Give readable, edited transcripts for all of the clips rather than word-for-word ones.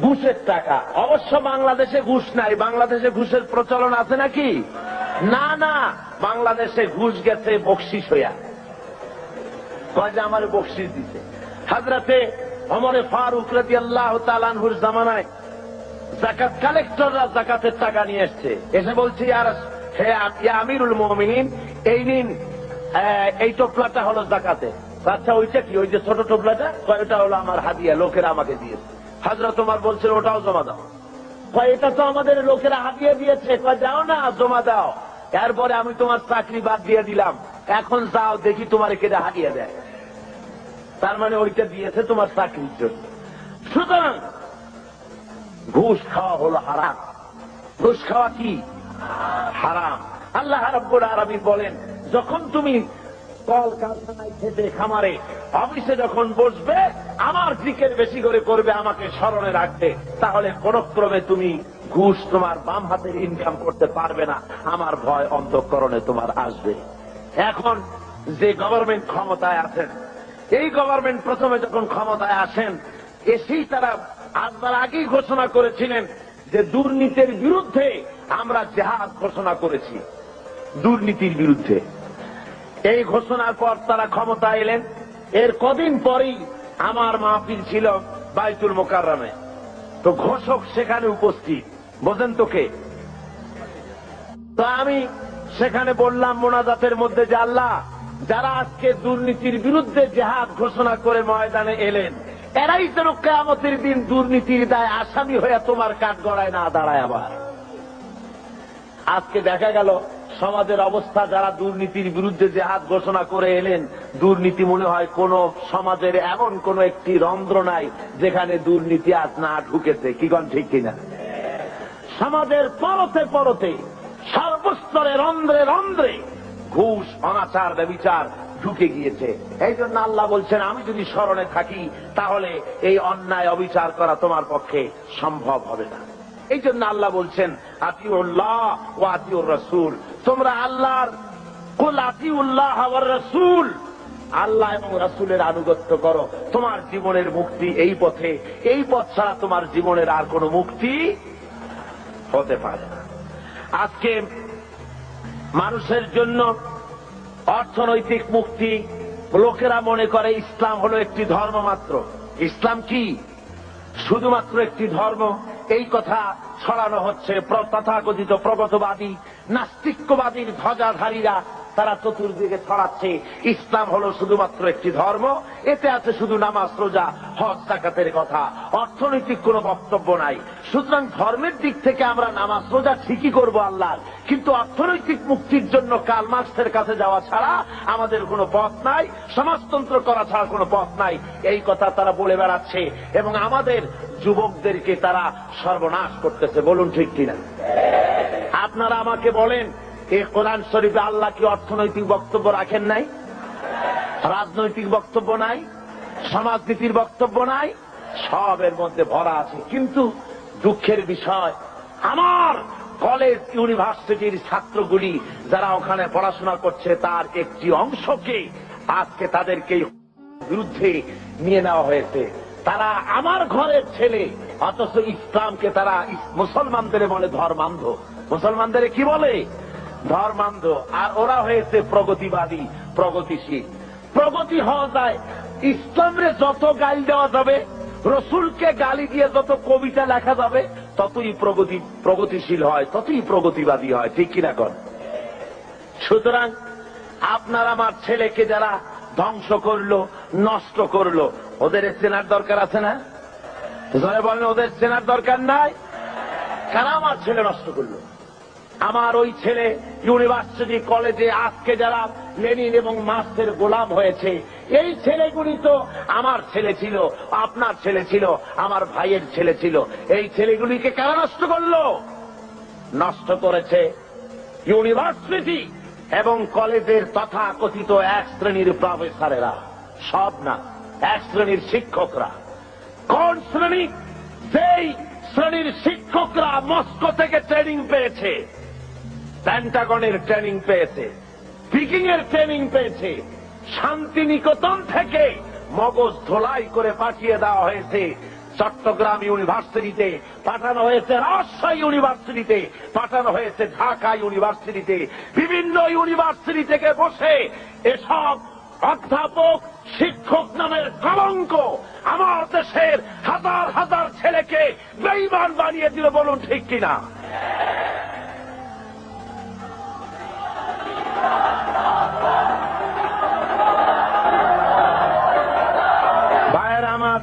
ঘুষের টাকা। অবশ্য বাংলাদেশে ঘুষ নাই, বাংলাদেশে ঘুষের প্রচলন আছে নাকি? না না, বাংলাদেশে ঘুষ গেছে বকশিস হইয়া। কয় যে আমার বকশিস দিতে। হযরতে ওমরে ফারুক রাদিয়াল্লাহু তাআলা আনহুর জামানায় যাকাত কালেক্টররা যাকাতের টাকা নিয়ে এসছে, এসে বলছে হে আমিরুল মুমিনিন, এই নিন, এই টোপলাটা হলো যাকাতে। আচ্ছা ওইটা কি? ওই যে ছোট টোপলাটা? ওইটা হলো আমার হাদিয়া, লোকেরা আমাকে দিয়েছে। হযরত ওমর বলছিল ওটাও জমা দাও। এটা তো আমাদের লোকেরা হাদিয়া দিয়েছে। যাও না, জমা দাও। এরপরে আমি তোমার চাকরি বাদ দিয়ে দিলাম, এখন যাও দেখি তোমার কেটে হাদিয়া দেয়। তার মানে ওইটা দিয়েছে তোমার চাকরির জন্য। সুতরাং ঘুষ খাওয়া হলো হারাম। ঘুষ খাওয়া কি? হারাম। আল্লাহ রাব্বুল আলামিন বলেন, যখন তুমি কলকারখানায়, খেতে, খামারে, অফিসে যখন বসবে, আমার জিকির বেশি করে করবে, আমাকে স্মরণে রাখবে, তাহলে কোন ক্রমে তুমি ঘুষ তোমার বাম হাতের ইনকাম করতে পারবে না। আমার ভয় অন্তঃকরণে তোমার আসবে। এখন যে গভর্নমেন্ট ক্ষমতায় আছেন, এই গভর্নমেন্ট প্রথমে যখন ক্ষমতায় আসেন, এসেই তারা আসবার আগেই ঘোষণা করেছিলেন যে দুর্নীতির বিরুদ্ধে আমরা জিহাদ ঘোষণা করেছি, দুর্নীতির বিরুদ্ধে। এই ঘোষণার পর তারা ক্ষমতা এলেন। এর কদিন পরেই আমার মাহফিল ছিল বাইতুল মোকাররমে। তো ঘোষক সেখানে উপস্থিত, বোঝেন তো কে? তো আমি সেখানে বললাম মোনাজাতের মধ্যে যে আল্লাহ, যারা আজকে দুর্নীতির বিরুদ্ধে জিহাদ ঘোষণা করে ময়দানে এলেন, এরাই যেন কিয়ামতের দিন দুর্নীতির দায় আসামি হয়ে তোমার কাঠগড়ায় না দাঁড়ায়। আবার আজকে দেখা গেল সমাজের অবস্থা, যারা দুর্নীতির বিরুদ্ধে জিহাদ ঘোষণা করে এলেন, দুর্নীতি মনে হয় কোন সমাজের এমন কোন একটি রন্ধ্র নাই যেখানে দুর্নীতি আজ না ঢুকেছে। কি কোন ঠিক কিনা? সমাজের পরতে পরতে, সর্বস্তরে, রন্ধ্রে রন্ধ্রে ঘুষ, অনাচার, ব্যভিচার ঢুকে গিয়েছে। এই জন্য আল্লাহ বলছেন, আমি যদি স্মরণে থাকি তাহলে এই অন্যায় অবিচার করা তোমার পক্ষে সম্ভব হবে না। এই জন্য আল্লাহ বলছেন, আতিউল্লাহ ওয়া আতিউর রাসূল, তোমরা আল্লাহর, কুল আতিউল্লাহ ওয়ার রাসূল, আল্লাহ এবং রাসূলের আনুগত্য করো। তোমার জীবনের মুক্তি এই পথে, এই পথ ছাড়া তোমার জীবনের আর কোনো মুক্তি হতে পারে না। আজকে মানুষের জন্য অর্থনৈতিক মুক্তি, লোকেরা মনে করে ইসলাম হলো একটি ধর্ম মাত্র। ইসলাম কি? শুধুমাত্র একটি ধর্ম। এই কথা ছড়ানো হচ্ছে তথাকথিত প্রগতবাদী, নাস্তিক্যবাদীর ধ্বজাধারীরা। তারা চতুর্দিকে ছড়াচ্ছে ইসলাম হলো শুধুমাত্র একটি ধর্ম, এতে আছে শুধু নামাজ, রোজা, হজ, যাকাতের কথা, অর্থনৈতিক কোনো বক্তব্য নাই। সুতরাং ধর্মের দিক থেকে আমরা নামাজ, রোজা ঠিকই করবো আল্লাহর, কিন্তু অর্থনৈতিক মুক্তির জন্য কার্ল মার্কসের কাছে যাওয়া ছাড়া আমাদের কোনো পথ নাই, সমাজতন্ত্র করা ছাড়া কোনো পথ নাই। এই কথা তারা বলে বেড়াচ্ছে এবং আমাদের যুবকদেরকে তারা সর্বনাশ করতেছে। বলুন ঠিক কিনা? আপনারা আমাকে বলেন, এই কোরআন শরীফে আল্লাহ কি অর্থনৈতিক বক্তব্য রাখেন নাই? রাজনৈতিক বক্তব্য নাই? সমাজনীতির বক্তব্য নাই? সবের মধ্যে ভরা আছে। কিন্তু দুঃখের বিষয়, আমার কলেজ, ইউনিভার্সিটির ছাত্রগুলি যারা ওখানে পড়াশোনা করছে, তার একটি অংশকে আজকে তাদেরকে বিরুদ্ধে নিয়ে নেওয়া হয়েছে। তারা আমার ঘরের ছেলে, অথচ ইসলামকে তারা মুসলমানদের বলে ধর্মান্ধ। মুসলমানদের কি বলে? ধর্মান্ধ। আর ওরা হয়েছে প্রগতিবাদী, প্রগতিশীল। প্রগতি হওয়া যায়, ইসলামরে যত গালি দেওয়া যাবে, রসুলকে গালি দিয়ে যত কবিতা লেখা যাবে, ততই প্রগতিশীল হয়, ততই প্রগতিবাদী হয়। ঠিক কিনা কর? সুতরাং আপনার আমার ছেলেকে যারা ধ্বংস করলো, নষ্ট করলো, ওদের চেনার দরকার আছে না? যারা বলেন ওদের চেনার দরকার নাই। কারা আমার ছেলে নষ্ট করলো? আমার ওই ছেলে ইউনিভার্সিটি, কলেজে আজকে যারা লেনিন এবং মার্কসের গোলাম হয়েছে, এই ছেলেগুলি তো আমার ছেলে ছিল, আপনার ছেলে ছিল, আমার ভাইয়ের ছেলে ছিল। এই ছেলেগুলিকে কারা নষ্ট করলো? নষ্ট করেছে ইউনিভার্সিটি এবং কলেজের তথাকথিত এক শ্রেণীর প্রফেসরেরা। সব না, এক শ্রেণীর শিক্ষকরা। কোন শ্রেণী? সেই শ্রেণীর শিক্ষকরা মস্কো থেকে ট্রেনিং পেয়েছে, পেন্টাগনের ট্রেনিং পেয়েছে, পিকিং এর ট্রেনিং পেয়েছে, শান্তিনিকেতন থেকে মগজ ধোলাই করে পাঠিয়ে দেওয়া হয়েছে চট্টগ্রাম ইউনিভার্সিটিতে, পাঠানো হয়েছে রাজশাহী ইউনিভার্সিটিতে, পাঠানো হয়েছে ঢাকা ইউনিভার্সিটিতে। বিভিন্ন ইউনিভার্সিটি থেকে বসে এসব অধ্যাপক, শিক্ষক নামের কলঙ্ক আমার দেশের হাজার হাজার ছেলেকে বেঈমান বানিয়ে দিল। বলুন ঠিক কিনা? ভাইয়েরা আমার,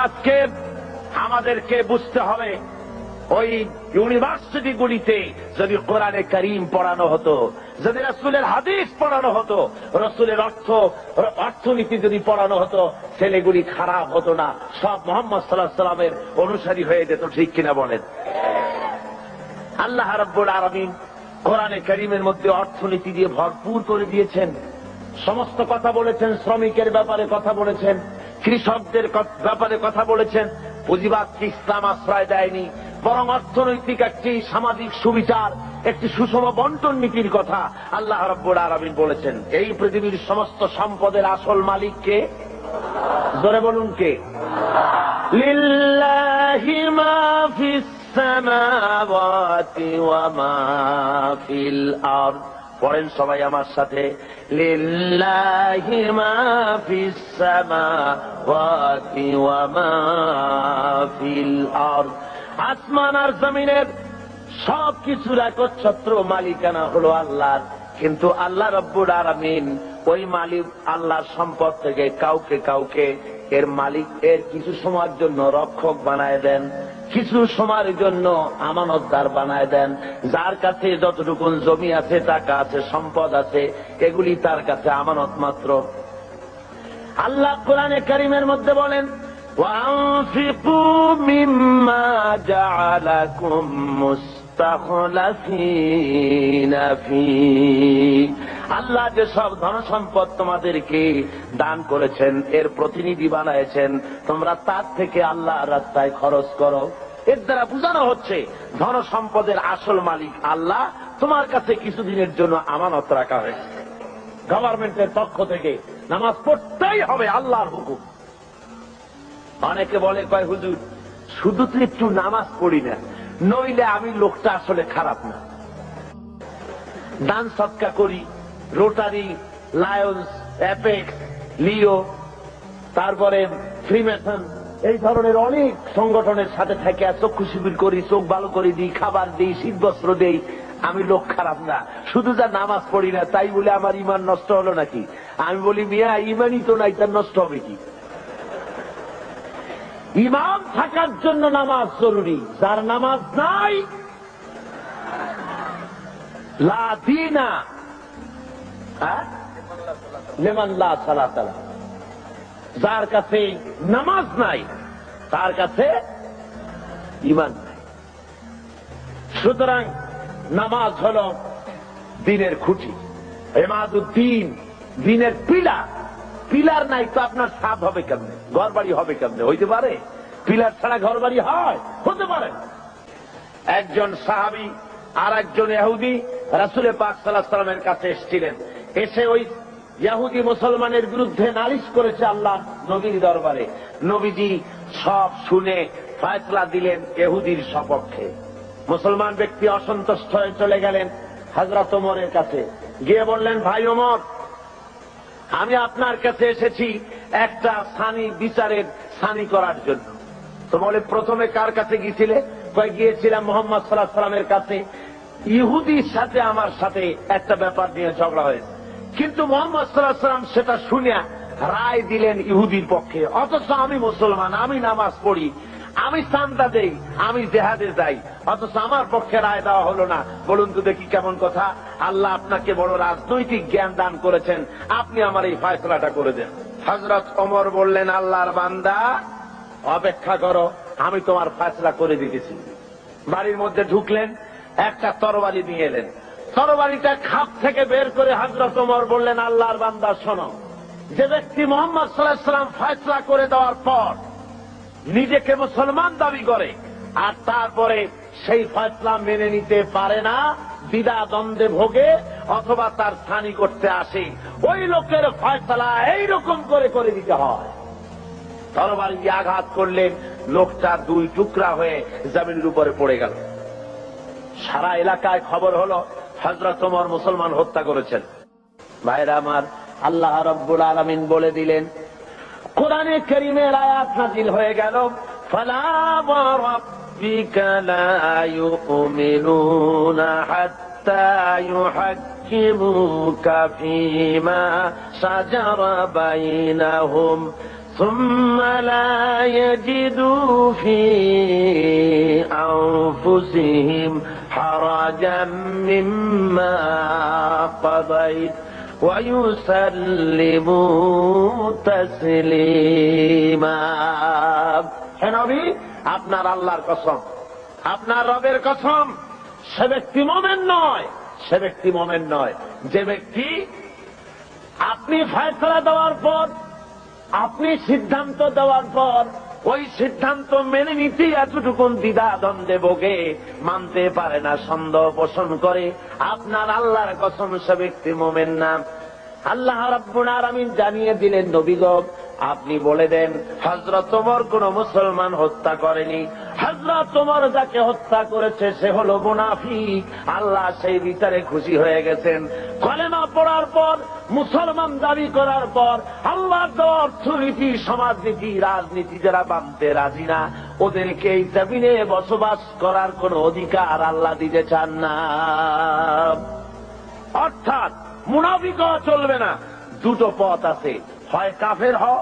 আজকে আমাদেরকে বুঝতে হবে, ওই ইউনিভার্সিটিগুলিতে যদি কোরআনে কারীম পড়ানো হতো, যদি রাসূলের হাদিস পড়ানো হতো, রাসূলের অর্থনীতি যদি পড়ানো হতো, ছেলেগুলি খারাপ হতো না, সব মুহাম্মদ সাল্লাল্লাহু আলাইহি ওয়াসাল্লামের অনুসারী হয়ে যেত। ঠিক কিনা বলেন? আল্লাহ রাব্বুল আলামিন কোরআনে কারীমের মধ্যে অর্থনীতি দিয়ে ভরপুর করে দিয়েছেন। সমস্ত কথা বলেছেন, শ্রমিকের ব্যাপারে কথা বলেছেন, কৃষকদের ব্যাপারে কথা বলেছেন। পুঁজিবাদকে ইসলাম আশ্রয় দেয়নি, বরং অর্থনৈতিক একটি সামাজিক সুবিচার, একটি সুষম বন্টন নীতির কথা আল্লাহ রাব্বুল আলামিন বলেছেন। এই পৃথিবীর সমস্ত সম্পদের আসল মালিক কে? জোরে বলুন কে? লিল্লাহি মা ফিস সামাওয়াতি ওয়া মা ফিল আরদ। পড়েন সবাই আমার সাথে, লিল্লাহি মা ফিস সামাওয়াতি ওয়া মা ফিল আরদ। আসমান আর জমিনের সবকিছুর একচ্ছত্র মালিকানা হলো আল্লাহর। কিন্তু আল্লাহ রাব্বুল আলামিন ওই মালিক আল্লাহর সম্পদ থেকে কাউকে কাউকে এর মালিক, এর কিছু সময়ের জন্য রক্ষক বানায় দেন, কিছু সময়ের জন্য আমানতদার বানায় দেন। যার কাছে যতটুকু জমি আছে, টাকা আছে, সম্পদ আছে, এগুলি তার কাছে আমানত মাত্র। আল্লাহ কোরআনে কারীমের মধ্যে বলেন, وَأَنفِقُوا مِمَّا جَعَلَكُم مُّسْتَخْلَفِينَ فِيهِ। আল্লাহ যে সব ধন সম্পদ তোমাদেরকে দান করেছেন, এর প্রতিনিধি বানাইছেন, তোমরা তার থেকে আল্লাহর রাস্তায় খরচ করো। এর দ্বারা বোঝানো হচ্ছে ধন সম্পদের আসল মালিক আল্লাহ, তোমার কাছে কিছুদিনের জন্য আমানত রাখা হয়েছে। গভর্নমেন্টের পক্ষ থেকে নামাজ পড়তেই হবে, আল্লাহর হুকুম। অনেকে বলে, কয় হুজুর শুধু তো একটু নামাজ পড়ি না, নইলে আমি লোকটা আসলে খারাপ না। দান সৎকা করি, রোটারি, লায়ন্স, অ্যাপেক্স, লিও, তারপরে ফ্রিমেসন, এই ধরনের অনেক সংগঠনের সাথে থেকে চক্ষু শিবির করি, চোখ ভালো করে দিই, খাবার দিই, শীতবস্ত্র দেই, আমি লোক খারাপ না। শুধু যা নামাজ পড়ি না তাই বলে আমার ইমান নষ্ট হলো নাকি? আমি বলি, মিয়া ইমানই তো নাই, তার নষ্ট হবে কি? ইমাম থাকার জন্য নামাজ জরুরি। যার নামাজ নাই, লা দীনা লিমান লা সালাতা লাহু। যার কাছে নামাজ নাই, তার কাছে ইমান নাই। সুতরাং নামাজ হল দ্বীনের খুঁটি, ইমাদুদ্দিন, দ্বীনের পিলার। পিলার নাই তো আপনার ছাদ হবে কেমনে, ঘর বাড়ি হবে কেমনে? হইতে পারে? পিলার ছাড়া ঘর বাড়ি হয়? হতে পারে। একজন সাহাবী আর একজন ইহুদি রাসূল পাক সাল্লাল্লাহু আলাইহি ওয়াসাল্লামের কাছে এসেছিলেন। এসে ওই ইহুদি মুসলমানের বিরুদ্ধে নালিশ করেছে আল্লাহ নবীর দরবারে। নবীজি সব শুনে ফয়সালা দিলেন ইহুদির সপক্ষে। মুসলমান ব্যক্তি অসন্তুষ্ট হয়ে চলে গেলেন হযরত ওমরের কাছে, গিয়ে বললেন, ভাই ওমর, আমি আপনার কাছে এসেছি একটা সানি বিচারের সানি করার জন্য। তো বলে, প্রথমে কার কাছে গিয়েছিলে? কয়ে, গিয়েছিলাম মুহাম্মদ সাল্লাল্লাহু আলাইহি ওয়াসাল্লামের কাছে। ইহুদির সাথে আমার সাথে একটা ব্যাপার নিয়ে ঝগড়া হয়েছে, কিন্তু মুহাম্মদ সাল্লাল্লাহু আলাইহি ওয়াসাল্লাম সেটা শুনে রায় দিলেন ইহুদির পক্ষে। অথচ আমি মুসলমান, আমি নামাজ পড়ি, আমি চান্দা দেই, আমি জিহাদে যাই, অথচ আমার পক্ষে রায় দেওয়া হলো না। বলুন তো দেখি কেমন কথা? আল্লাহ আপনাকে বড় রাজনৈতিক জ্ঞান দান করেছেন, আপনি আমার এই ফয়সালাটা করে দেন। হযরত ওমর বললেন, আল্লাহর বান্দা, অপেক্ষা করো, আমি তোমার ফয়সালা করে দিতেছি। বাড়ির মধ্যে ঢুকলেন, একটা তরবারি নিয়ে এলেন। তরবারিটা খাপ থেকে বের করে হযরত ওমর বললেন, আল্লাহর বান্দা শোনো, যে ব্যক্তি মুহাম্মদ সাল্লাল্লাহু আলাইহি ওয়াসাল্লাম ফয়সালা করে দেওয়ার পর নিজেকে মুসলমান দাবি করে আর তারপরে সেই ফয়সালা মেনে নিতে পারে না, দ্বিধা দ্বন্দ্বে ভোগে, অথবা তার স্থানী করতে আসে, ওই লোকের ফয়সালা এইরকম করে করে দিতে হয়। তরবারি দিয়ে আঘাত করলেন, লোকটা দুই টুকরা হয়ে জমিনের উপরে পড়ে গেল। সারা এলাকায় খবর হলো হযরত ওমর মুসলমান হত্যা করেছেন। ভাইরা আমার, আল্লাহ রাব্বুল আলামিন বলে দিলেন, কোরআনে কারীমের আয়াত নাযিল হয়ে গেল, ফালা ওয়ারাব্বিকা লা ইউমিনুনা হাত্তা ইউহাক্কিমুকা ফীমা শাজারা বাইনাহুম ثم لا يجدوا في أنفسهم حرجا مما قضيت ويسلموا تسليما। হে নবী, আপনার আল্লাহর কসম, আপনার রবের কসম, সে ব্যক্তি মুমিন নয়, সে ব্যক্তি মুমিন নয় যে ব্যক্তি আপনি ফয়সালা দেওয়ার পর, আপনি সিদ্ধান্ত দেওয়ার পর ওই সিদ্ধান্ত মেনে নিতে এতটুকুন দ্বিধা দ্বন্দ্বে ভোগে, মানতে পারে না, সন্দেহ পোষণ করে, আপনার আল্লাহর কসম সে ব্যক্তি মুমিন না। আল্লাহ রাব্বুল আলামিন জানিয়ে দিলেন, নবী গো আপনি বলে দেন হযরত ওমর কোন মুসলমান হত্যা করেনি, হযরত ওমর যাকে হত্যা করেছে সে হলো মুনাফিক। আল্লাহ সেই বিচারে খুশি হয়ে গেছেন। কলেমা পড়ার পর, মুসলমান দাবি করার পর আল্লাহ অর্থনীতি, সমাজনীতি, রাজনীতি যারা মানতে রাজি না, ওদেরকে এই জমিনে বসবাস করার কোন অধিকার আল্লাহ দিতে চান না। অর্থাৎ মুনাফিক হওয়া চলবে না। দুটো পথ আছে, হয় কাফের হও,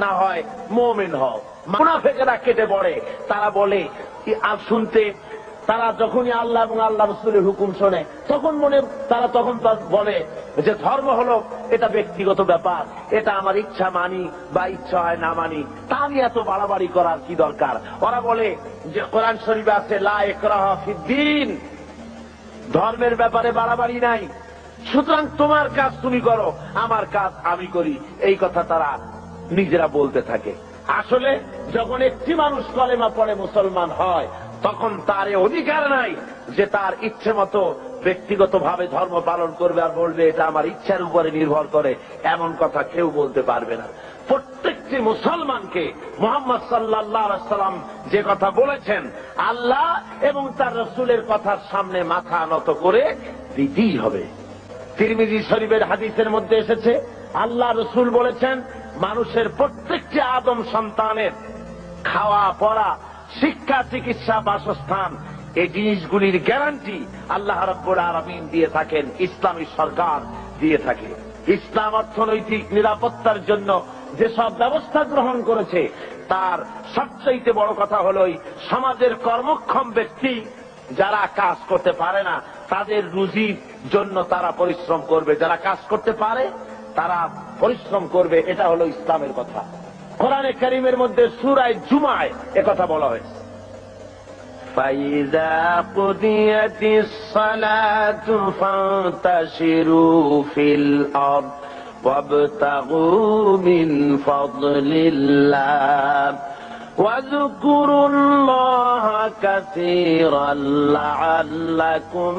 না হয় মুমিন হও। মুনাফিকেরা কেটে পড়ে, তারা বলে আর শুনতে, তারা যখনই আল্লাহ এবং আল্লাহ রাসূলের হুকুম শোনে তখন তখন বলে যে ধর্ম হলো এটা ব্যক্তিগত ব্যাপার, এটা আমার ইচ্ছা মানি বা ইচ্ছা হয় না মানি, তা নিয়ে এত বাড়াবাড়ি করার কি দরকার। ওরা বলে যে কোরআন শরীফে আছে লা ইকরাহা ফিদ্দীন, ধর্মের ব্যাপারে বাড়াবাড়ি নাই, সুতরাং তোমার কাজ তুমি করো, আমার কাজ আমি করি, এই কথা তারা নিজেরা বলতে থাকে। আসলে যখন একটি মানুষ কলেমা পড়ে মুসলমান হয়, তখন তার অধিকার নাই যে তার ইচ্ছে মতো ব্যক্তিগতভাবে ধর্ম পালন করবে আর বলবে এটা আমার ইচ্ছার উপরে নির্ভর করে, এমন কথা কেউ বলতে পারবে না। প্রত্যেকটি মুসলমানকে মুহাম্মদ সাল্লাল্লাহু আলাইহি সাল্লাম যে কথা বলেছেন, আল্লাহ এবং তার রাসূলের কথার সামনে মাথা নত করে দিতেই হবে। তিরমিজি শরীফের হাদিসের মধ্যে এসেছে, আল্লাহ রাসূল বলেছেন, মানুষের প্রত্যেকটি আদম সন্তানের খাওয়া পড়া, শিক্ষা, চিকিৎসা, বাসস্থান, এই জিনিসগুলির গ্যারান্টি আল্লাহ রাব্বুল আলামিন দিয়ে থাকেন, ইসলামী সরকার দিয়ে থাকে। ইসলাম অর্থনৈতিক নিরাপত্তার জন্য যেসব ব্যবস্থা গ্রহণ করেছে, তার সবচেয়ে বড় কথা হল সমাজের কর্মক্ষম ব্যক্তি যারা কাজ করতে পারে না তাদের রুজির জন্য তারা পরিশ্রম করবে, যারা কাজ করতে পারে তারা পরিশ্রম করবে, এটা হলো ইসলামের কথা। কোরআনে কারীমের মধ্যে সূরা জুমায় একথা বলা হয়েছে, ফাইযা কুদিয়াতিস সালাতু ফান্তাশিরু ফিল আরদ ওয়াবতাগু মিন ফাদলিল্লাহ واذكروا الله كثيرا لعلكم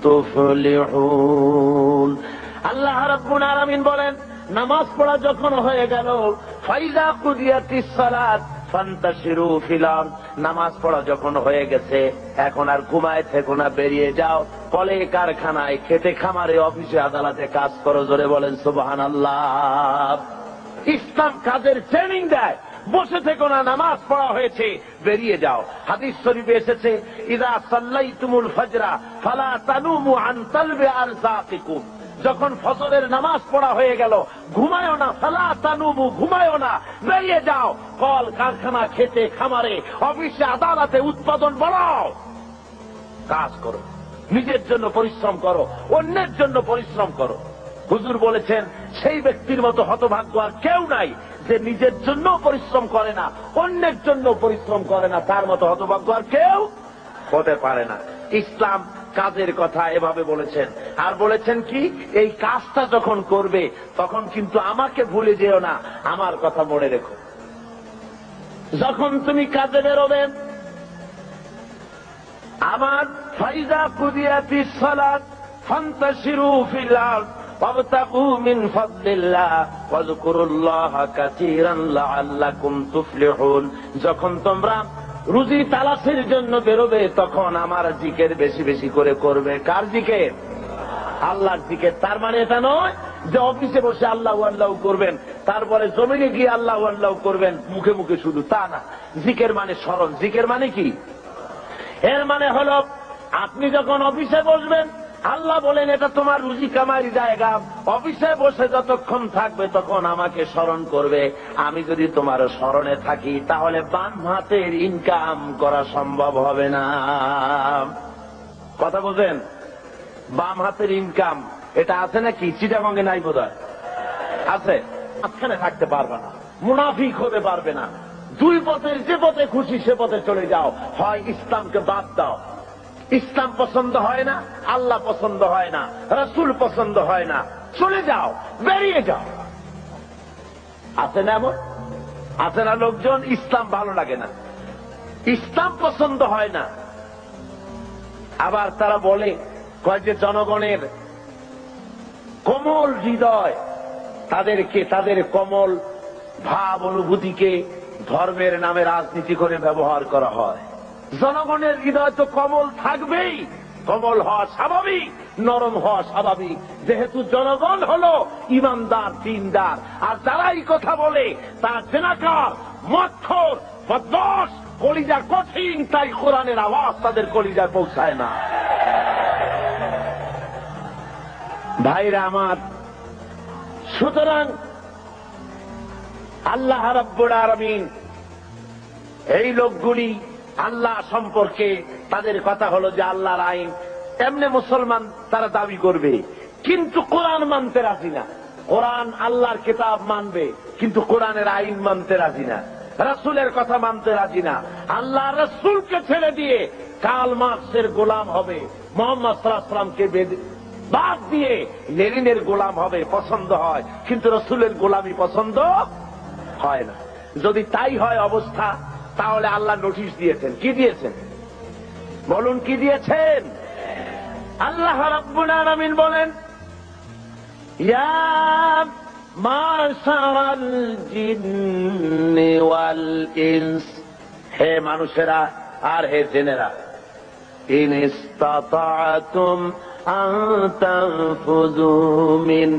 تفلحون। আল্লাহ রাব্বুল আলামিন বলেন, নামাজ পড়া যখন হয়ে গেল, ফাইযা কুদিয়াতিস সালাত ফান্তাশিরু ফিল আরদ, নামাজ পড়া যখন হয়ে গেছে এখন আর ঘুমায় থেকো না, বেরিয়ে যাও, কলে কারখানায়, খেতে খামারে, অফিসে আদালতে কাজ করো। জোরে বলেন সুবহানাল্লাহ। ইসলাম কাজের ট্রেনিং দেয়, বসে থেকো না, নামাজ পড়া হয়েছে বেরিয়ে যাও। হাদিস শরীফে এসেছে, ইযা সাল্লাইতুমুল ফাজরা ফালা তানুমু আন তালবি আরযাকিকুম, যখন ফজরের নামাজ পড়া হয়ে গেল ঘুমায়ও না, ফালা তানুমু, ঘুমায়ও না, বেরিয়ে যাও, কল কারখানা, খেতে খামারে, অফিসে আদালতে উৎপাদন বাড়াও, কাজ করো, নিজের জন্য পরিশ্রম করো, অন্যের জন্য পরিশ্রম করো। হুজুর বলেছেন, সেই ব্যক্তির মতো হতভাগ্য আর কেউ নাই যে নিজের জন্য পরিশ্রম করে না, অন্যের জন্য পরিশ্রম করে না, তার মতো হতভাগ্য আর কেউ হতে পারে না। ইসলাম কাজের কথা এভাবে বলেছেন, আর বলেছেন কি, এই কাজটা যখন করবে তখন কিন্তু আমাকে ভুলে যেও না, আমার কথা মনে রেখো। যখন তুমি কাজে বেরোবে, আমার ফাইযা কুদিয়াতিস সালাত ফান্তাশিরু ফিল আরদ ওয়াবতাগু মিন ফাদলিল্লাহ ওয়াযকুরুল্লাহা কাসীরান লাআল্লাকুম তুফলিহুন। যখন তোমরা রুজি তালাশের জন্য বেরোবে তখন আমার জিকির বেশি বেশি করে করবে। কার জিকির? আল্লাহর জিকির। তার মানে এটা নয় যে অফিসে বসে আল্লাহু আল্লাহু করবেন, তারপরে জমিনে গিয়ে আল্লাহু আল্লাহু করবেন মুখে মুখে শুধু, তা না। জিকির মানে স্মরণ। জিকির মানে কি? এর মানে হলো আপনি যখন অফিসে বসবেন, আল্লাহ বলেন এটা তোমার রুজি কামাই জায়গা, অফিসে বসে যতক্ষণ থাকবে তখন আমাকে স্মরণ করবে। আমি যদি তোমার স্মরণে থাকি তাহলে বাম হাতের ইনকাম করা সম্ভব হবে না। কথা বোঝেন? বাম হাতের ইনকাম এটা আছে নাকি? চিটাগঙ্গে নাই বোধহয়, আছে। মাঝখানে থাকতে পারবে না, মুনাফিক হতে পারবে না। দুই পথের যে পথে খুশি সে পথে চলে যাও। হয় ইসলামকে বাদ দাও, ইসলাম পছন্দ হয় না, আল্লাহ পছন্দ হয় না, রাসূল পছন্দ হয় না, চলে যাও, বেরিয়ে যাও। আছে না এমন? আছে না লোকজন ইসলাম ভালো লাগে না, ইসলাম পছন্দ হয় না, আবার তারা বলে কয় যে জনগণের কোমল হৃদয়, তাদেরকে তাদের কোমল ভাব অনুভূতিকে ধর্মের নামে রাজনীতি করে ব্যবহার করা হয়। জনগণের হৃদয় তো কোমল থাকবেই, কোমল হওয়া স্বাভাবিক, নরম হওয়া স্বাভাবিক, যেহেতু জনগণ হলো ইমানদার দিনদার। আর যারাই কথা বলে তারা জেনাকার, মদখোর, বদমাশ, কলিজা কঠিন, তাই কোরআনের আওয়াজ তাদের কলিজায় পৌঁছায় না। ভাইরা আমার, সুতরাং আল্লাহ রাব্বুল আলামিন এই লোকগুলি আল্লাহ সম্পর্কে তাদের কথা হলো যে আল্লাহর আইন, এমনি মুসলমান তারা দাবি করবে কিন্তু কোরআন মানতে রাজি না। কোরআন আল্লাহর কিতাব মানবে কিন্তু কোরআনের আইন মানতে রাজি না, রাসূলের কথা মানতে রাজি না। আল্লাহ রাসূলকে ছেড়ে দিয়ে কার্ল মার্কসের গোলাম হবে, মুহাম্মদ সাল্লাল্লাহু আলাইহি ওয়াসাল্লামকে বাদ দিয়ে লেনিনের গোলাম হবে, পছন্দ হয়, কিন্তু রাসূলের গোলামি পছন্দ হয় না। যদি তাই হয় অবস্থা, তাহলে আল্লাহ নোটিশ দিয়েছেন। কি দিয়েছেন বলুন? কি দিয়েছেন? আল্লাহ রাব্বুল আলামিন বলেন, ইয়া মাশারাল জিন্নি ওয়াল ইনস, হে মানুষেরা আর হে জিনেরা, ইন ইসতাতা'তুম আন তানফুযু মিন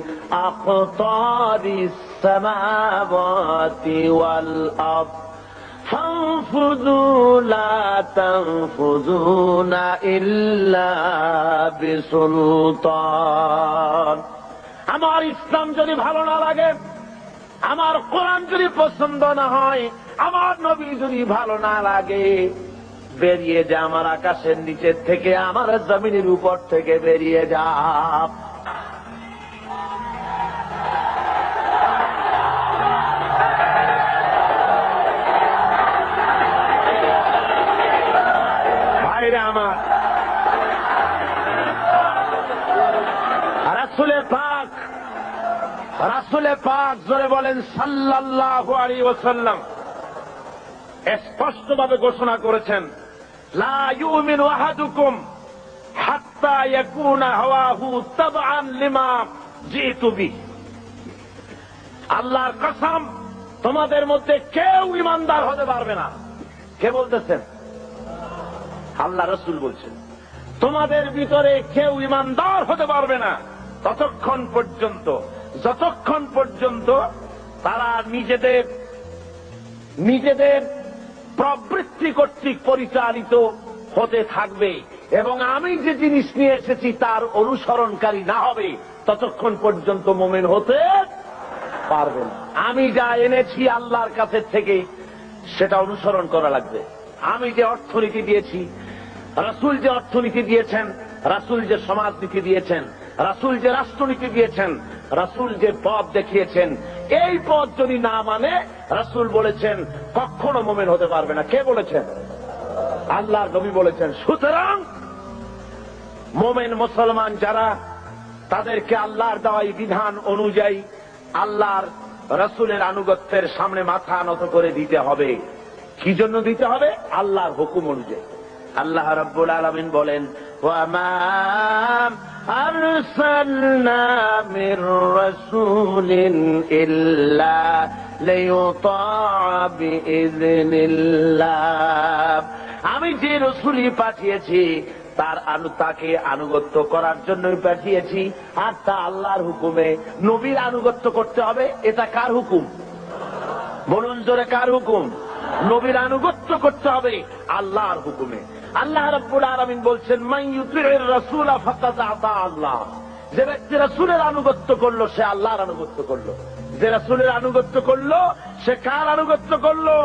আকতারিস সামাওয়াতি ওয়াল আরদ فانفذوا لا تنفذون إلا بسلطان। আমার ইসলাম যদি ভালো না লাগে, আমার কোরআন যদি পছন্দ না হয়, আমার নবী যদি ভালো না লাগে, বেরিয়ে যা আমার আকাশের নিচের থেকে, আমার জমিনের উপর থেকে বেরিয়ে যা। আমার রাসূলে পাক জোরে বলেন সাল্লাল্লাহু আলাইহি ওয়াসাল্লাম স্পষ্টভাবে ঘোষণা করেছেন, লা ইউমিনু আহাদুকুম হাত্তা ইয়াকুনা হাওয়াহু তাবআন লিমা জিতু বিহি। আল্লাহর কসম, তোমাদের মধ্যে কেউ ঈমানদার হতে পারবে না। কে বলতেছেন? আল্লাহ রাসূল বলছেন, তোমাদের ভিতরে কেউ ঈমানদার হতে পারবে না যতক্ষণ পর্যন্ত তারা নিজেদের প্রবৃত্তি কর্তৃক পরিচালিত হতে থাকবে এবং আমি যে জিনিস নিয়ে এসেছি তার অনুসরণকারী না হবে, ততক্ষণ পর্যন্ত মুমিন হতে পারবে না। আমি যা এনেছি আল্লাহর কাছে থেকে সেটা অনুসরণ করা লাগবে। আমি যে অর্থনীতি দিয়েছি, রাসূল যে অর্থনীতি দিয়েছেন, রাসূল যে সমাজনীতি দিয়েছেন, রাসূল যে রাষ্ট্রনীতি দিয়েছেন, রাসূল যে পথ দেখিয়েছেন, এই পথ যদি না মানে, রাসূল বলেছেন কখনো মুমিন হতে পারবে না। কে বলেছেন? আল্লাহর নবী বলেছেন। সুতরাং মুমিন মুসলমান যারা, তাদেরকে আল্লাহর দেওয়া বিধান অনুযায়ী আল্লাহর রাসূলের আনুগত্যের সামনে মাথা নত করে দিতে হবে। কি জন্য দিতে হবে? আল্লাহর হুকুম অনুযায়ী। আল্লাহ রাব্বুল আলামিন বলেন, ওয়া মা أرسلنا من رسول إلا ليطاع بإذن الله। আমি যে রসুলই পাঠিয়েছি তাকে আনুগত্য করার জন্যই পাঠিয়েছি, আর তা আল্লাহর হুকুমে। নবীর আনুগত্য করতে হবে, এটা কার হুকুম? বলুন জোরে, কার হুকুম? নবীর আনুগত্য করতে হবে আল্লাহর হুকুমে। আল্লাহ রাব্বুল আলামিন বলছেন, মান ইউতিউর রাসূলা ফাকাদ আতা আল্লাহ। যে ব্যক্তি রাসূলের আনুগত্য করলো সে আল্লাহর আনুগত্য করলো। যে রাসূলের আনুগত্য করলো সে কার আনুগত্য করলো?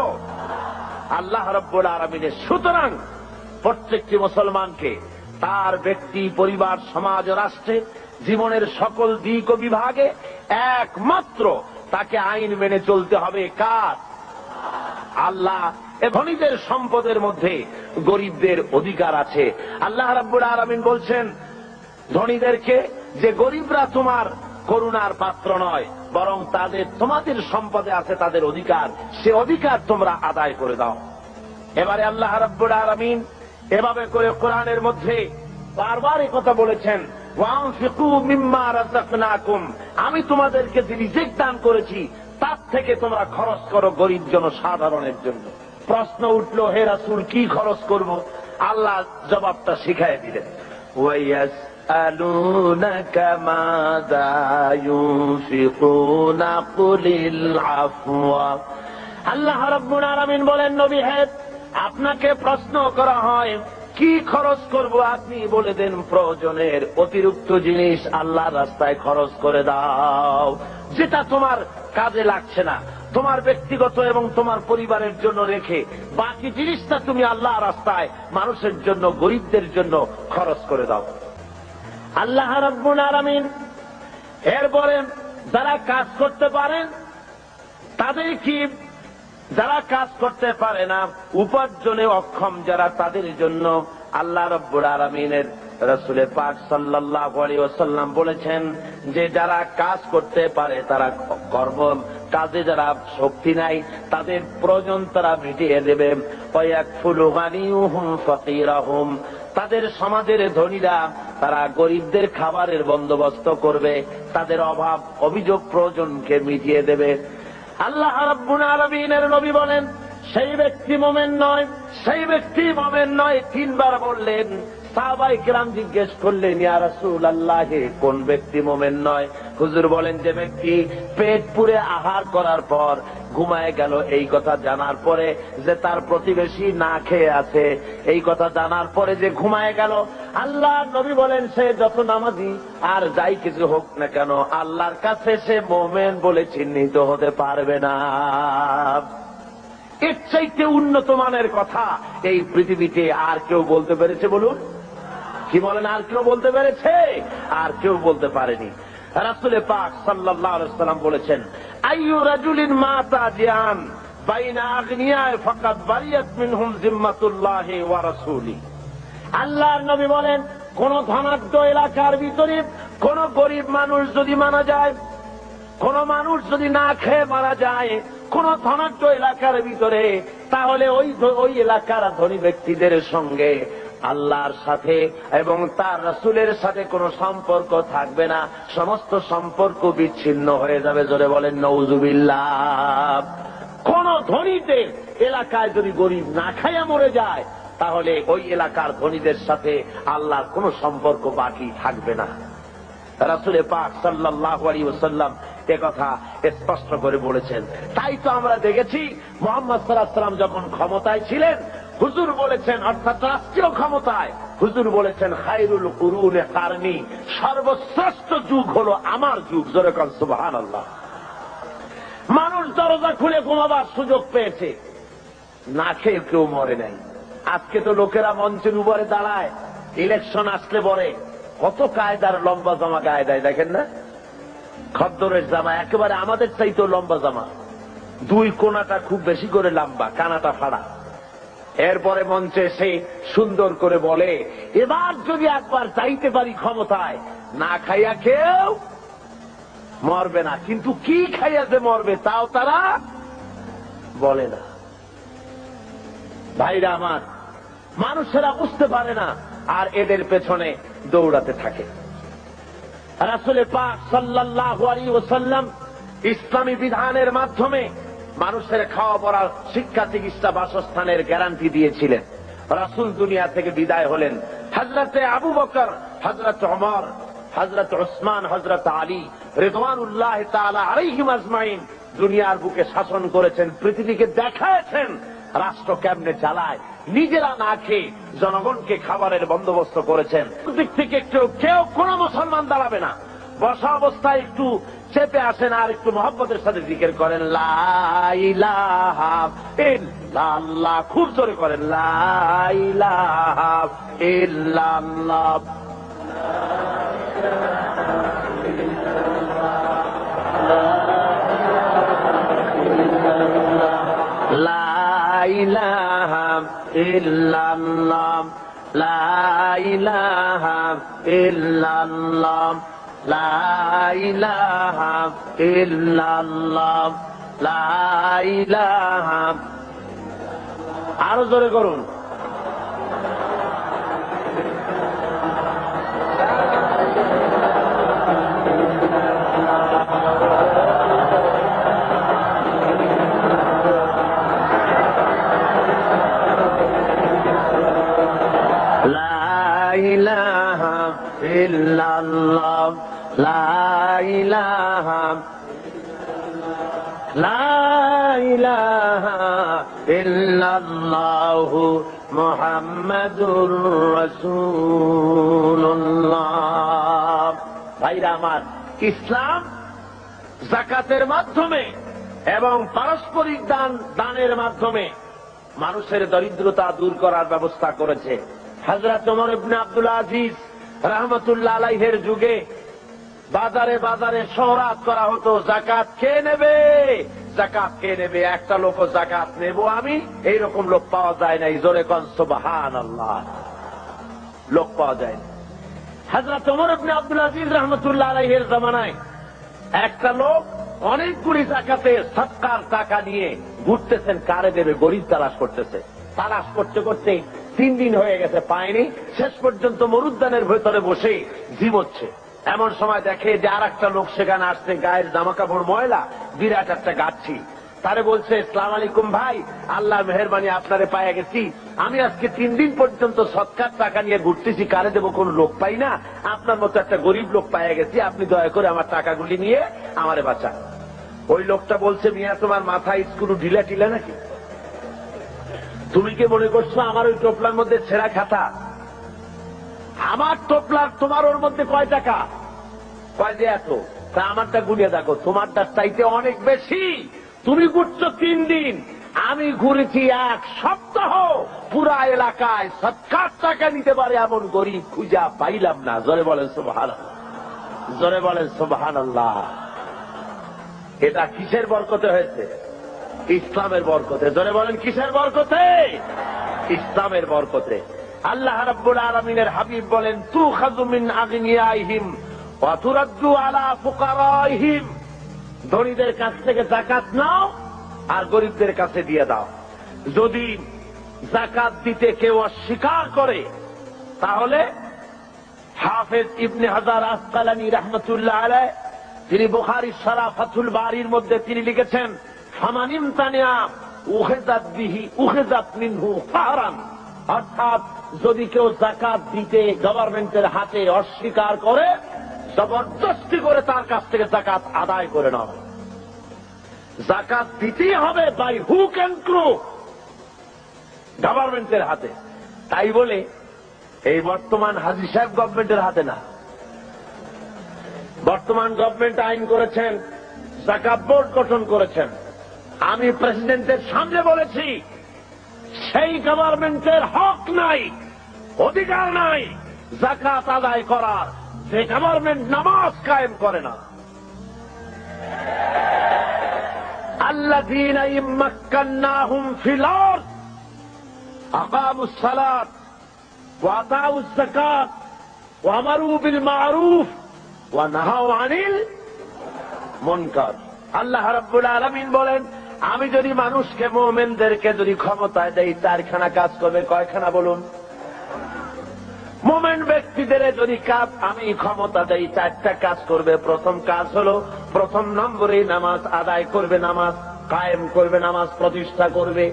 আল্লাহ রাব্বুল আলামিনের। সুতরাং প্রত্যেকটি মুসলমানকে তার ব্যক্তি, পরিবার, সমাজ ও রাষ্ট্রে জীবনের সকল দিক ও বিভাগে একমাত্র তাকে আইন মেনে চলতে হবে। কার? আল্লাহ। এ ধনীদের সম্পদের মধ্যে গরিবদের অধিকার আছে। আল্লাহ রাব্বুল আলামিন বলছেন ধনীদেরকে যে গরিবরা তোমার করুণার পাত্র নয়, বরং তোমাদের সম্পদে আছে তাদের অধিকার, সে অধিকার তোমরা আদায় করে দাও। এবারে আল্লাহ রাব্বুল আলামিন এভাবে করে কোরআনের মধ্যে বারবার এই কথা বলেছেন, ওয়ানফিকু মিম্মা রাযাকনাকুম। আমি তোমাদেরকে যে রিজিক দান করেছি তার থেকে তোমরা খরচ করো গরিব জনসাধারণের জন্য। প্রশ্ন উঠলো, হে রাসূল কি খরচ করব? আল্লাহ জবাবটা শিখায় দিলেন, ওয়ায়াসআলুনাকা মাযা ইউনফিকুনা কুলিল আফওয়া। আল্লাহ রাব্বুল আলামিন বলেন, নবী হে, আপনাকে প্রশ্ন করা হয় কি খরচ করব, আপনি বলে দেন প্রয়োজনের অতিরিক্ত জিনিস আল্লাহর রাস্তায় খরচ করে দাও, যেটা তোমার কাজে লাগছে না, তোমার ব্যক্তিগত এবং তোমার পরিবারের জন্য রেখে বাকি জিনিসটা তুমি আল্লাহর রাস্তায় মানুষের জন্য, গরিবদের জন্য খরচ করে দাও। আল্লাহ রাব্বুল আলামিন এরপরে যারা কাজ করতে পারেন তাদের কি, যারা কাজ করতে পারে না, উপার্জনে অক্ষম যারা, তাদের জন্য আল্লাহ রাব্বুল আলামিনের রাসূল পাক সাল্লাল্লাহু আলাইহি ওয়াসাল্লাম বলেছেন যে যারা কাজ করতে পারে, তারা কর্ম কাজে যারা শক্তি নাই তাদের প্রয়োজন তারা মিটিয়ে দেবে। ওয়ায়াকফুলু গানিয়ুহুম ফাকিরাহুম। তাদের সমাজের ধনীরা তারা গরিবদের খাবারের বন্দোবস্ত করবে, তাদের অভাব অভিযোগ প্রয়োজনকে মিটিয়ে দেবে। আল্লাহ রাব্বুল আলামিনের নবী বলেন সেই ব্যক্তি মুমিন নয়, সেই ব্যক্তি মুমিন নয়। তিনবার বললেন। সাহাবায়ে কেরাম জিজ্ঞেস করলেন, ইয়া রাসূলুল্লাহ কোন ব্যক্তি মুমিন নয়? হুজুর বলেন যে ব্যক্তি পেট পুরে আহার করার পর ঘুমায় গেল, এই কথা জানার পরে যে তার প্রতিবেশী না খেয়ে আছে, এই কথা জানার পরে যে ঘুমায় গেল, আল্লাহ নবী বলেন সে যত নামাজি আর যাই কিছু হোক না কেন, আল্লাহর কাছে সে মুমিন বলে চিহ্নিত হতে পারবে না। এর চাইতে উন্নত মানের কথা এই পৃথিবীতে আর কেউ বলতে পেরেছে? বলুন, কি বলেন? আর কেউ বলতে পেরেছে? আর কেউ বলতে পারেনি। রাসূল পাক সাল্লাল্লাহু আলাইহি ওয়াসাল্লাম বলেছেন, আইয়ু রাজুলিন মাতা জিয়ান বাইনা আগনিয়া ফাকাদ বারিয়াত মিনহুম জিম্মাতুল্লাহি ওয়া রাসূলি। আল্লাহর নবী বলেন, কোন ধনাঢ্য এলাকার ভিতরে কোন গরিব মানুষ যদি মারা যায়, কোন মানুষ যদি না খেয়ে মারা যায় কোন ধনাঢ্য এলাকার ভিতরে, তাহলে ওই এলাকার ধনী ব্যক্তিদের সঙ্গে আল্লাহর সাথে এবং তার রাসূলের সাথে কোনো সম্পর্ক থাকবে না, সমস্ত সম্পর্ক বিচ্ছিন্ন হয়ে যাবে। জোরে বলেন নাউযুবিল্লাহ। কোন ধনীদের এলাকায় যদি গরিব না খাইয়া মরে যায়, তাহলে ওই এলাকার ধনীদের সাথে আল্লাহর কোনো সম্পর্ক বাকি থাকবে না। রাসূল পাক সাল্লাল্লাহু আলাইহি ওয়াসাল্লাম একথা স্পষ্ট করে বলেছেন। তাই তো আমরা দেখেছি মুহাম্মদ সাল্লাল্লাহু আলাইহি ওয়াসাল্লাম যখন ক্ষমতায় ছিলেন, হুজুর বলেছেন, অর্থাৎ রাষ্ট্রীয় ক্ষমতায়, হুজুর বলেছেন খায়রুল কুরুনে কারনি, সর্বশ্রেষ্ঠ যুগ হলো আমার যুগ। জোরে বলেন সুবহানাল্লাহ। মানুষ দরজা খুলে ঘুমাবার সুযোগ পেয়েছে, না খেয়ে কেউ মরে নাই। আজকে তো লোকেরা মঞ্চের উপরে দাঁড়ায়, ইলেকশন আসলে পরে কত কায়দার লম্বা জামা গায়ে দেয়, দেখেন না? খদ্দরের জামা একেবারে আমাদের চাইতেও লম্বা জামা, দুই কোনাটা খুব বেশি করে লম্বা, কানাটা ফাড়া। এরপরে মঞ্চে সে সুন্দর করে বলে, এবার যদি একবার চাইতে পারি ক্ষমতায়, না খাইয়া কেউ মরবে না, কিন্তু কি খাইয়া যে মরবে তাও তারা বলে না। ভাইরা আমার, মানুষেরা বুঝতে পারে না আর এদের পেছনে দৌড়াতে থাকে। রাসূল পাক সাল্লাল্লাহু আলাইহি ওয়াসাল্লাম ইসলামী বিধানের মাধ্যমে মানুষের খাওয়া পড়ার, শিক্ষা, চিকিৎসা, বাসস্থানের গ্যারান্টি দিয়েছিলেন। রাসূল দুনিয়া থেকে বিদায় হলেন। হযরতে আবু বকর, হযরত ওমর, হযরত উসমান, হযরত আলী রিদওয়ানুল্লাহ তাআলা আলাইহিম আজমাইন দুনিয়ার বুকে শাসন করেছেন, পৃথিবীকে দেখাচ্ছেন রাষ্ট্র কেমনে চালায়। নিজেরা না খেয়ে জনগণকে খাবারের বন্দোবস্ত করেছেন। দিক থেকে একটু কেউ কোন মুসলমান দাঁড়াবে না, বসা অবস্থায় একটু চেপে আসেন আর একটু মহব্বতের সাথে জিকির করেন লা ইলাহা ইল্লাল্লাহ, খুব জোরে করেন লা ইলাহা ইল্লাল্লাহ। লা ইলাহা ইল্লাল্লাহ, লা ইলাহা ইল্লাল্লাহ, লা ইলাহা ইল্লাল্লাহ, লা ইলাহা। আরো জোরে করুন। ইল্লাল্লাহ, লা ইলাহা, লা ইলাহা ইল্লাল্লাহু মুহাম্মাদুর রাসূলুল্লাহ। ভাইরা আমার, ইসলাম যাকাতের মাধ্যমে এবং পারস্পরিক দানের মাধ্যমে মানুষের দরিদ্রতা দূর করার ব্যবস্থা করেছে। হযরত ওমর ইবনে আব্দুল আজিজ রাহমাতুল্লাহ আলাইহির যুগে বাজারে বাজারে শহরাত করা হতো, যাকাত কে নেবে, যাকাত কে নেবে, একটা লোক যাকাত নেব আমি, এইরকম লোক পাওয়া যায় নাই। জোরে কোন সুবহানাল্লাহ, লোক পাওয়া যায় না। হযরত ওমর ইবনে আব্দুল আজিজ রাহমাতুল্লাহ আলাইহির জামানায় একটা লোক অনেকগুলি যাকাতে সদকার টাকা নিয়ে ঘুরতেছেন, কারে দেবে, গরিব তালাশ করতেছে। তালাশ করতে করতে 3 দিন হয়ে গেছে, পায়নি। শেষ পর্যন্ত মরুদ্যানের ভেতরে বসে ঝিমোচ্ছে। এমন সময় দেখে যে আর একটা লোক সেখানে আসছে, গায়ের জামা কাপড় ময়লা, বিরাট একটা গাচ্ছি। তারে বলছে, আসসালামু আলাইকুম ভাই, আল্লাহর মেহেরবানি আপনারে পাইয়া গেছি। আমি আজকে 3 দিন পর্যন্ত সদকার টাকা নিয়ে ঘুরতেছি, কারে দেবো কোন লোক পাই না, আপনার মতো একটা গরিব লোক পাইয়া গেছি, আপনি দয়া করে আমার টাকাগুলি নিয়ে আমারে বাঁচান। ওই লোকটা বলছে, মিয়া তোমার মাথায় স্ক্রু ঢিলা টিলা নাকি? তুমি কি মনে করছো আমার ওই টোপলার মধ্যে ছেঁড়া খাতা? আমার টোপলার তোমার ওর মধ্যে কয় টাকা? কয় যে এত। তা আমারটা গুলিয়ে দেখো, তোমারটার চাইতে অনেক বেশি। তুমি ঘুরছো 3 দিন, আমি ঘুরেছি 1 সপ্তাহ। পুরা এলাকায় সদকার টাকা নিতে পারে এমন গরিব খুঁজা পাইলাম না। জোরে বলেন সুবহানাল্লাহ, জোরে বলেন সুবহানাল্লাহ। এটা কিসের বরকতে হয়েছে? ইসলামের বরকতে। জোরে বলেন কিসের বরকতে? ইসলামের বরকতে। আল্লাহ রাব্বুল আলামিনের হাবিব বলেন, তুখাযু মিন আগনিয়াইহিম ওয়া তুরাদ্দু আলা ফুকারাইহিম। ধনীদের কাছ থেকে যাকাত নাও আর গরিবদের কাছে দিয়ে দাও। যদি যাকাত দিতে কেউ অস্বীকার করে, তাহলে হাফেজ ইবনে হাজার আসকালানী রাহমাতুল্লাহ আলাইহি তিনি বুখারী শরহ ফাতুল বারীর মধ্যে তিনি লিখেছেন, ফামানিম তানিয়া উখিযাত বিহি উখিযাত মিনহু ফারান। অর্থাৎ যদি কেউ যাকাত দিতে গভর্নমেন্টের হাতে অস্বীকার করে, জবরদস্তি করে তার কাছ থেকে যাকাত আদায় করে নেওয়া। যাকাত দিতেই হবে বাই হুক অ্যান্ড ক্রুক, গভর্নমেন্টের হাতে। তাই বলে এই বর্তমান হাজী সাহেব গভর্নমেন্টের হাতে না। বর্তমান গভর্নমেন্ট আইন করেছেন, যাকাত বোর্ড গঠন করেছেন। আমি প্রেসিডেন্টের সামনে বলেছি, সেই গভর্নমেন্টের হক নাই, অধিকার নাই যাকাত আদায় করার, যে গভর্নমেন্ট নামাজ কায়েম করে না। আল্লাযীনা ইম্মাক্কান্নাহুম ফিল আরদ আকামুস সালাত ওয়া আতাউজ যাকাত ওয়া আমারু বিল মা'রুফ ওয়া নাহাউ আনিল মুনকার। আল্লাহ রাব্বুল আলামিন বলেন, আমি যদি মানুষকে, মুমিনদেরকে যদি ক্ষমতায় দেই, 4খানা কাজ করবে। কয়খানা বলুন? মুমিন ব্যক্তি ব্যক্তিদের যদি কাজ আমি ক্ষমতা দেই, চারটা কাজ করবে। প্রথম কাজ হলো, প্রথম নম্বরে নামাজ আদায় করবে, নামাজ কায়েম করবে, নামাজ প্রতিষ্ঠা করবে।